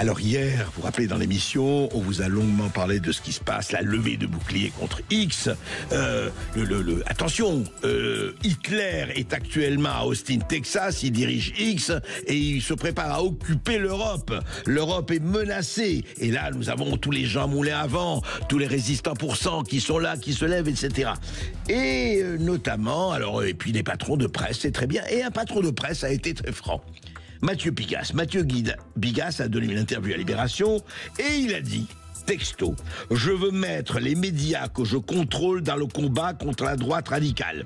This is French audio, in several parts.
Alors hier, vous vous rappelez dans l'émission, on vous a longuement parlé de ce qui se passe, la levée de bouclier contre X. Attention, Hitler est actuellement à Austin, Texas, il dirige X et il se prépare à occuper l'Europe. L'Europe est menacée. Et là, nous avons tous les Jean Moulin avant, tous les résistants pour cent qui sont là, qui se lèvent, etc. Et notamment, alors, et puis les patrons de presse, c'est très bien. Et un patron de presse a été très franc. Mathieu Bigas a donné une interview à Libération et il a dit, texto, « Je veux mettre les médias que je contrôle dans le combat contre la droite radicale. »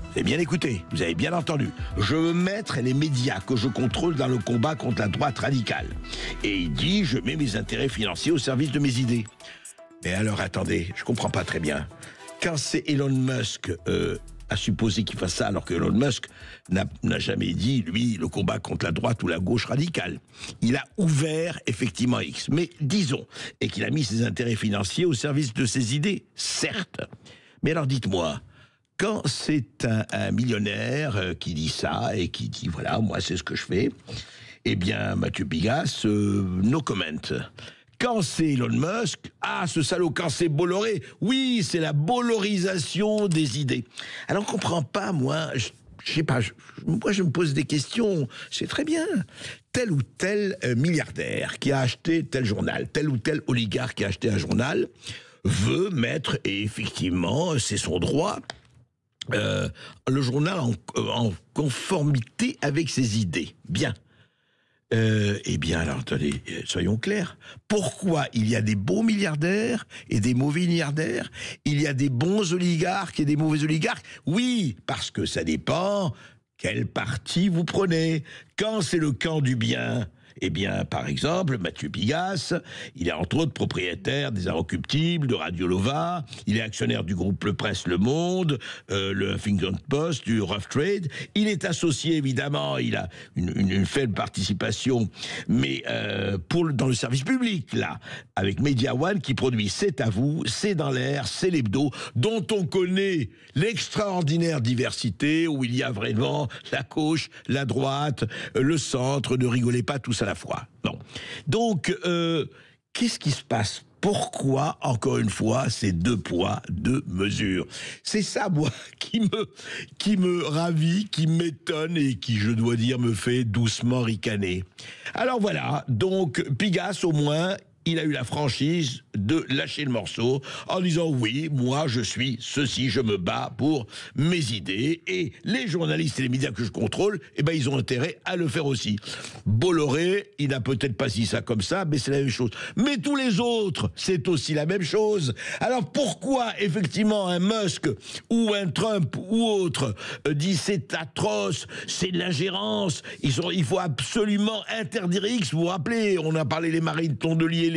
Vous avez bien écouté, vous avez bien entendu. « Je veux mettre les médias que je contrôle dans le combat contre la droite radicale. » Et il dit, « Je mets mes intérêts financiers au service de mes idées. » Mais alors attendez, je comprends pas très bien. Quand c'est Elon Musk... à supposer qu'il fasse ça alors que Elon Musk n'a jamais dit, lui, le combat contre la droite ou la gauche radicale. Il a ouvert effectivement X, mais disons, et qu'il a mis ses intérêts financiers au service de ses idées, certes. Mais alors dites-moi, quand c'est un millionnaire qui dit ça et qui dit, voilà, moi c'est ce que je fais, eh bien Mathieu Bigas, no comment. Quand c'est Elon Musk, ce salaud, quand c'est Bolloré, oui, c'est la bollorisation des idées. Alors on comprend pas, moi, je sais pas, moi je me pose des questions, c'est très bien. Tel ou tel milliardaire qui a acheté tel journal, tel ou tel oligarque qui a acheté un journal, veut mettre, et effectivement, c'est son droit, le journal en conformité avec ses idées. Bien. Eh bien, alors, attendez, soyons clairs. Pourquoi il y a des bons milliardaires et des mauvais milliardaires? Il y a des bons oligarques et des mauvais oligarques? Oui, parce que ça dépend quel parti vous prenez. Quand c'est le camp du bien, eh bien, par exemple, Mathieu Bigas, il est entre autres propriétaire des Inrecuptibles, de Radio Nova, il est actionnaire du groupe Le Presse Le Monde, le Huffington Post, du Rough Trade. Il est associé, évidemment, il a une faible participation, mais dans le service public, là, avec Media One qui produit C'est à vous, C'est dans l'air, C'est l'hebdo, dont on connaît l'extraordinaire diversité, où il y a vraiment la gauche, la droite, le centre, ne rigolez pas tous à la fois. Non. Donc, qu'est-ce qui se passe? Pourquoi, encore une fois, ces 2 poids, 2 mesures? C'est ça, moi, qui me ravit, qui m'étonne et qui, je dois dire, me fait doucement ricaner. Alors voilà, donc, Bigas, au moins, il a eu la franchise de lâcher le morceau en disant oui, moi je suis ceci, je me bats pour mes idées et les journalistes et les médias que je contrôle, eh ben ils ont intérêt à le faire aussi. Bolloré, il n'a peut-être pas dit ça comme ça, mais c'est la même chose. Mais tous les autres, c'est aussi la même chose. Alors pourquoi effectivement un Musk ou un Trump ou autre dit c'est atroce, c'est de l'ingérence, il faut absolument interdire X. Vous vous rappelez, on a parlé des Marine Tondelier,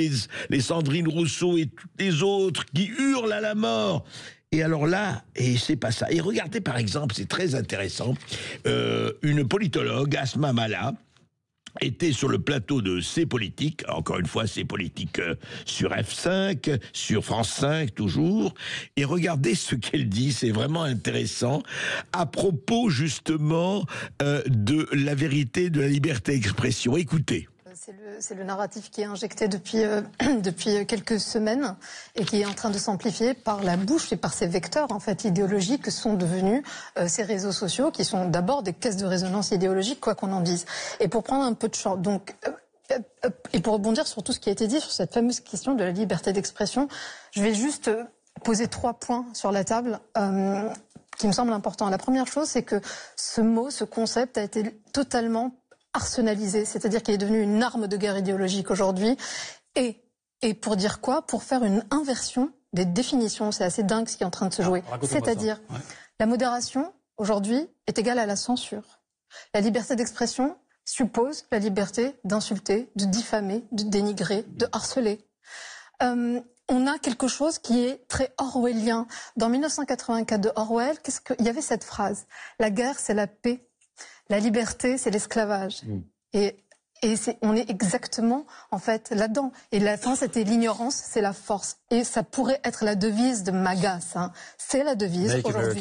les Sandrine Rousseau et toutes les autres qui hurlent à la mort. Et alors là, et c'est pas ça. Et regardez par exemple, c'est très intéressant, une politologue, Asma Mala, était sur le plateau de C'est Politique, encore une fois C'est Politique sur F5, sur France 5 toujours, et regardez ce qu'elle dit, c'est vraiment intéressant, à propos justement de la vérité, de la liberté d'expression. Écoutez. C'est le narratif qui est injecté depuis quelques semaines et qui est en train de s'amplifier par la bouche et par ces vecteurs en fait idéologiques que sont devenus ces réseaux sociaux qui sont d'abord des caisses de résonance idéologique quoi qu'on en dise. Et pour prendre un peu de champ, donc et pour rebondir sur tout ce qui a été dit sur cette fameuse question de la liberté d'expression, je vais juste poser 3 points sur la table qui me semblent importants. La première chose, c'est que ce mot, ce concept a été totalement arsenalisé, c'est-à-dire qu'il est devenu une arme de guerre idéologique aujourd'hui. Et pour dire quoi? Pour faire une inversion des définitions. C'est assez dingue ce qui est en train de se jouer. C'est-à-dire, la modération, aujourd'hui, est égale à la censure. La liberté d'expression suppose la liberté d'insulter, de diffamer, de dénigrer, de harceler. On a quelque chose qui est très orwellien. Dans 1984 de Orwell, il y avait cette phrase: la guerre, c'est la paix. La liberté, c'est l'esclavage. Et on est exactement, en fait, là-dedans. Et la fin, c'était l'ignorance, c'est la force. Et ça pourrait être la devise de Magas. Hein. C'est la devise aujourd'hui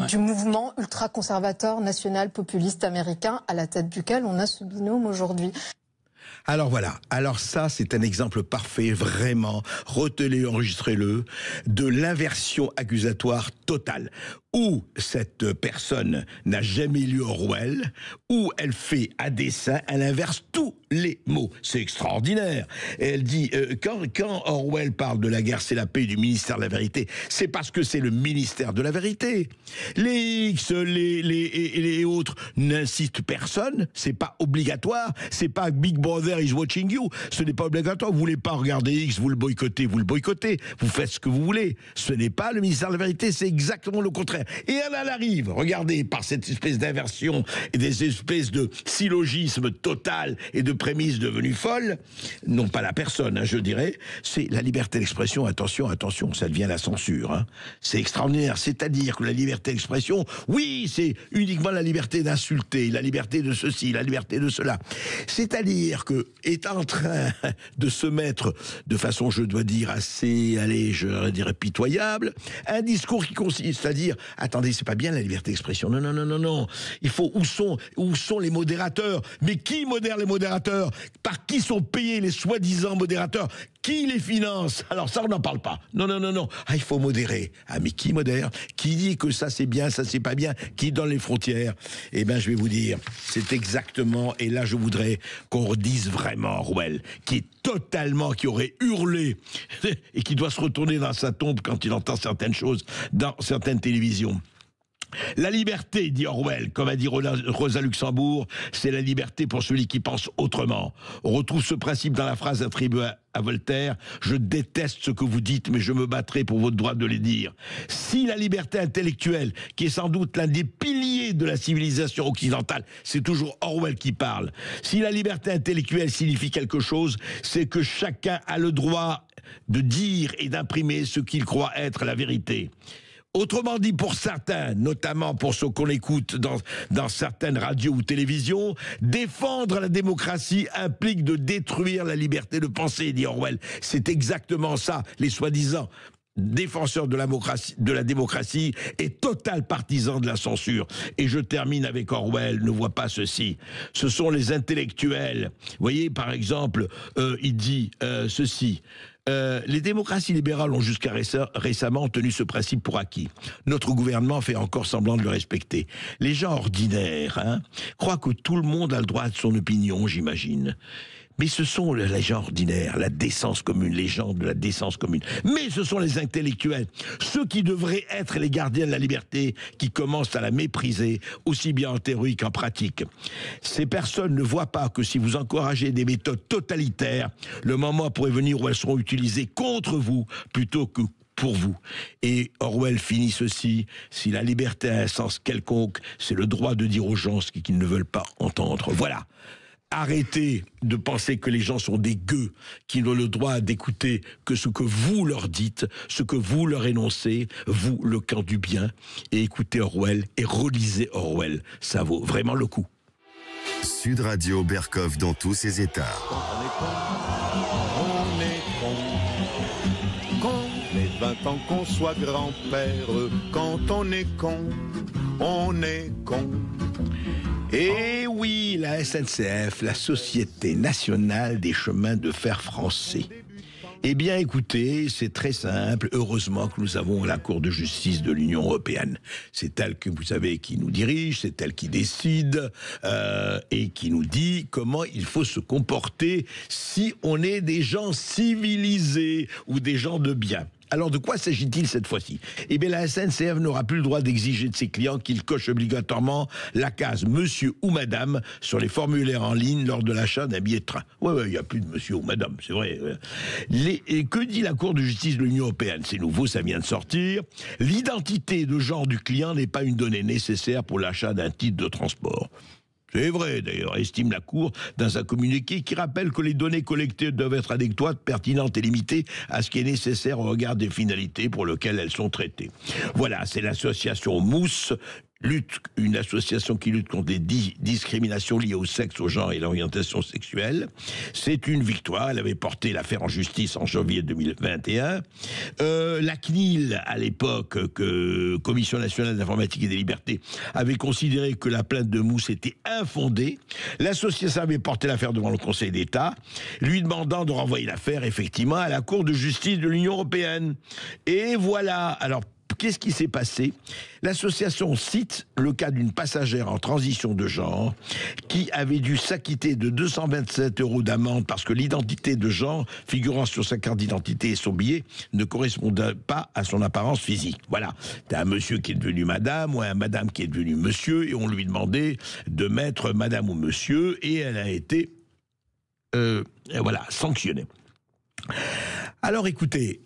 du mouvement ultra-conservateur, national, populiste américain, à la tête duquel on a ce binôme aujourd'hui. Alors voilà, alors ça c'est un exemple parfait, vraiment, retenez, enregistrez-le, de l'inversion accusatoire totale, où cette personne n'a jamais lu Orwell, où elle fait à dessein, elle inverse tous les mots. C'est extraordinaire. Et elle dit, quand Orwell parle de la guerre, c'est la paix du ministère de la vérité, c'est parce que c'est le ministère de la vérité. Les X, les autres n'incitent personne, c'est pas obligatoire, c'est pas Big Brother is watching you, ce n'est pas obligatoire, vous voulez pas regarder X, vous le boycottez, vous faites ce que vous voulez. Ce n'est pas le ministère de la vérité, c'est exactement le contraire. Et elle arrive, regardez, par cette espèce d'inversion et des espèces de syllogisme total et de prémices devenues folles, non pas la personne, je dirais, c'est la liberté d'expression, attention, ça devient la censure. C'est extraordinaire, c'est-à-dire que la liberté d'expression, oui, c'est uniquement la liberté d'insulter, la liberté de ceci, la liberté de cela. C'est-à-dire que est en train de se mettre de façon, je dois dire, assez, je dirais pitoyable, un discours qui consiste à dire, attendez, c'est pas bien la liberté d'expression, non, il faut, où sont les modérateurs? Mais qui modère les modérateurs? Par qui sont payés les soi-disant modérateurs? Qui les finance? Alors ça, on n'en parle pas. Non. Ah, il faut modérer. Ah, mais qui modère? Qui dit que ça c'est bien, ça c'est pas bien? Qui donne les frontières? Eh bien, je vais vous dire, c'est exactement, et là je voudrais qu'on redise vraiment Orwell, qui aurait hurlé, et qui doit se retourner dans sa tombe quand il entend certaines choses dans certaines télévisions. La liberté, dit Orwell, comme a dit Rosa Luxembourg, c'est la liberté pour celui qui pense autrement. On retrouve ce principe dans la phrase attribuée à Voltaire, « Je déteste ce que vous dites, mais je me battrai pour votre droit de les dire. » Si la liberté intellectuelle, qui est sans doute l'un des piliers de la civilisation occidentale, c'est toujours Orwell qui parle, si la liberté intellectuelle signifie quelque chose, c'est que chacun a le droit de dire et d'imprimer ce qu'il croit être la vérité. Autrement dit, pour certains, notamment pour ceux qu'on écoute dans certaines radios ou télévisions, défendre la démocratie implique de détruire la liberté de penser, dit Orwell. C'est exactement ça, les soi-disant défenseurs de la démocratie et total partisans de la censure. Et je termine avec Orwell, ne voit pas ceci. Ce sont les intellectuels. Vous voyez, par exemple, il dit ceci. Les démocraties libérales ont jusqu'à récemment tenu ce principe pour acquis. Notre gouvernement fait encore semblant de le respecter. Les gens ordinaires croient que tout le monde a le droit de son opinion, j'imagine. Mais ce sont les gens ordinaires, la décence commune, les gens de la décence commune. Mais ce sont les intellectuels, ceux qui devraient être les gardiens de la liberté, qui commencent à la mépriser, aussi bien en théorie qu'en pratique. Ces personnes ne voient pas que si vous encouragez des méthodes totalitaires, le moment pourrait venir où elles seront utilisées contre vous plutôt que pour vous. Et Orwell finit ceci, si la liberté a un sens quelconque, c'est le droit de dire aux gens ce qu'ils ne veulent pas entendre. Voilà. Arrêtez de penser que les gens sont des gueux qui n'ont le droit d'écouter que ce que vous leur dites, ce que vous leur énoncez, vous, le camp du bien, et écoutez Orwell et relisez Orwell. Ça vaut vraiment le coup. Sud Radio Berkov dans tous ses états. On est con. Qu'on ait 20 ans, qu'on soit grand-père. Quand on est con, on est con. Et oui, la SNCF, la Société Nationale des Chemins de Fer Français. Eh bien, écoutez, c'est très simple. Heureusement que nous avons la Cour de justice de l'Union européenne. C'est elle que vous savez qui nous dirige, c'est elle qui décide et qui nous dit comment il faut se comporter si on est des gens civilisés ou des gens de bien. Alors de quoi s'agit-il cette fois-ci? Eh bien la SNCF n'aura plus le droit d'exiger de ses clients qu'ils cochent obligatoirement la case monsieur ou madame sur les formulaires en ligne lors de l'achat d'un billet de train. Ouais, il n'y a plus de monsieur ou madame, c'est vrai. Et que dit la Cour de justice de l'Union européenne? C'est nouveau, ça vient de sortir. L'identité de genre du client n'est pas une donnée nécessaire pour l'achat d'un titre de transport. C'est vrai, d'ailleurs, estime la Cour dans un communiqué qui rappelle que les données collectées doivent être adéquates, pertinentes et limitées à ce qui est nécessaire au regard des finalités pour lesquelles elles sont traitées. Voilà, c'est l'association Mousse une association qui lutte contre les discriminations liées au sexe, au genre et à l'orientation sexuelle. C'est une victoire. Elle avait porté l'affaire en justice en janvier 2021. La CNIL, à l'époque, Commission nationale d'informatique et des libertés, avait considéré que la plainte de Mousse était infondée. L'association avait porté l'affaire devant le Conseil d'État, lui demandant de renvoyer l'affaire, effectivement, à la Cour de justice de l'Union européenne. Et voilà. Alors, qu'est-ce qui s'est passé? L'association cite le cas d'une passagère en transition de genre qui avait dû s'acquitter de 227 € d'amende parce que l'identité de genre figurant sur sa carte d'identité et son billet ne correspondait pas à son apparence physique. Voilà, t'as un monsieur qui est devenu madame ou un madame qui est devenu monsieur et on lui demandait de mettre madame ou monsieur et elle a été sanctionnée. Alors écoutez,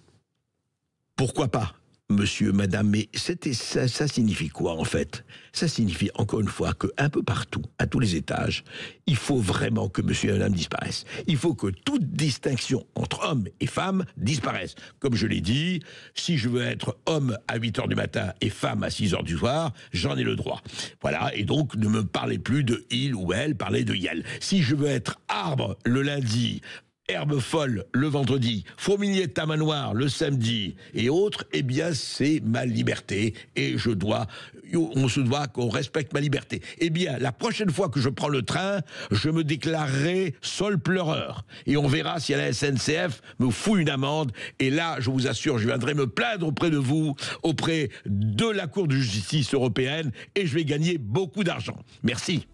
pourquoi pas monsieur, madame, mais ça signifie quoi en fait? Ça signifie encore une fois qu'un peu partout, à tous les étages, il faut vraiment que monsieur et madame disparaissent. Il faut que toute distinction entre hommes et femmes disparaisse. Comme je l'ai dit, si je veux être homme à 8h du matin et femme à 6h du soir, j'en ai le droit. Voilà, et donc ne me parlez plus de il ou elle, parlez de yel. Si je veux être arbre le lundi, herbe folle le vendredi, fourmilier de tamanoir le samedi et autres, eh bien c'est ma liberté et on se doit qu'on respecte ma liberté. Eh bien, la prochaine fois que je prends le train, je me déclarerai seul pleureur et on verra si la SNCF me fout une amende et là, je vous assure, je viendrai me plaindre auprès de vous, auprès de la Cour de justice européenne et je vais gagner beaucoup d'argent. Merci.